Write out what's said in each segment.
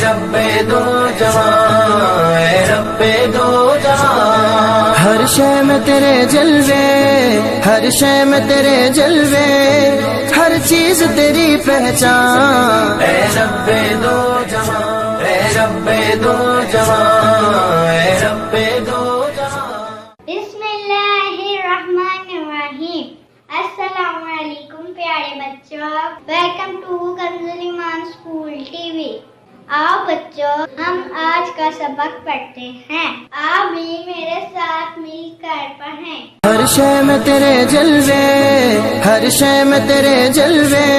रब्बे दो जहां, ऐ रब्बे दो जहां। हर शय में तेरे जलवे, हर शय में तेरे जलवे, हर चीज तेरी पहचान। ऐ रब्बे दो जहां, ऐ रब्बे दो जहां, ऐ रब्बे दो जहां। बिस्मिल्लाहिर्रहमानिर्रहीम। अस्सलामुअलैकुम प्यारे बच्चों, welcome to Kanzul Iman school TV. आओ बच्चों, हम आज का सबक पढ़ते हैं। आप भी मेरे साथ मिलकर पढ़ें। हर शय में तेरे जलवे, हर शय में तेरे जलवे,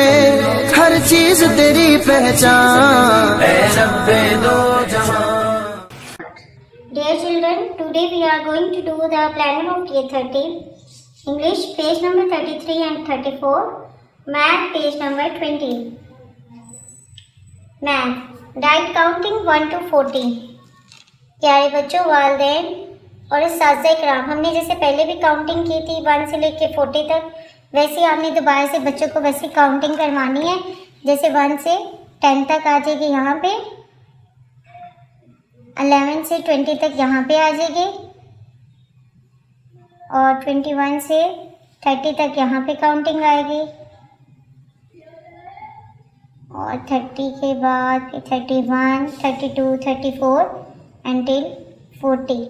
हर चीज तेरी पहचान। ऐ रब्बे दो जहां। Dear children, today we are going to do the planning of day 30. English page number 33 and 34. Math page number 20. Math. Write counting 1 to 40. प्यारे बच्चों, वालिदैन और उस्ताज़े इकराम, हमने जैसे पहले भी काउंटिंग की थी 1 से लेकर 40 तक, वैसे आपने दोबारा से बच्चों को वैसी काउंटिंग करवानी है। जैसे 1 से 10 तक आ जाएगी यहाँ पे, 11 से 20 तक यहाँ पे आ जाएगी, और 21 से 30 तक यहाँ पे काउंटिंग आएगी, और 30 के बाद 31, 32, 34 until 40।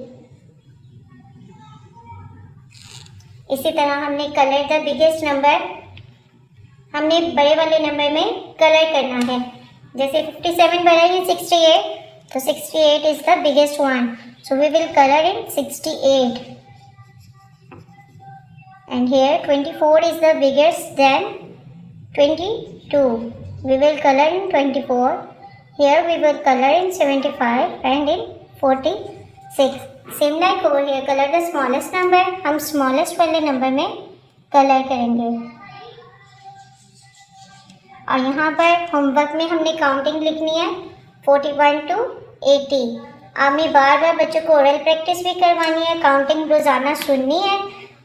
इसी तरह हमने कलर द बिगेस्ट नंबर, हमने बड़े वाले नंबर में कलर करना है। जैसे 57 बड़ा है 68, तो 68 is the biggest one, so we will color in 68, and here 24 is the biggest than 22, we will color in 24, here we will color in 75 and in 46। Same like over here, color the smallest number, हम smallest वाले number में colour करेंगे। और यहाँ पर homework में हमने counting लिखनी है 41 to 80। आपने बार बार बच्चों को ओरल प्रैक्टिस भी करवानी है, काउंटिंग रोज़ाना सुननी है,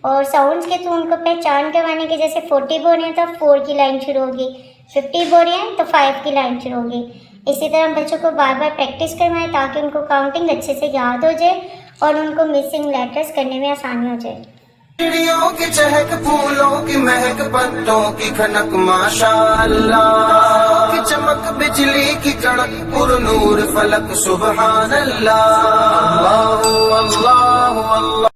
और साउंड्स के थ्रू उनको पहचान करवाने की। जैसे 40 बोल रहे हैं तो 4 की लाइन शुरू होगी, 50 बोल रहे हैं तो 5 की लाइन शुरू होगी। इसी तरह हम बच्चों को बार बार प्रैक्टिस करवाएं ताकि उनको काउंटिंग अच्छे से याद हो जाए और उनको मिसिंग लेटर्स करने में आसानी हो जाए। चिड़ियों की चहक, फूलों की महक, पत्तों की खनक, माशाअल्लाह की चमक, बिजली की कड़क, पुरनूर फलक, सुबहान अल्लाह, अल्लाह अल्लाह अल्लाह।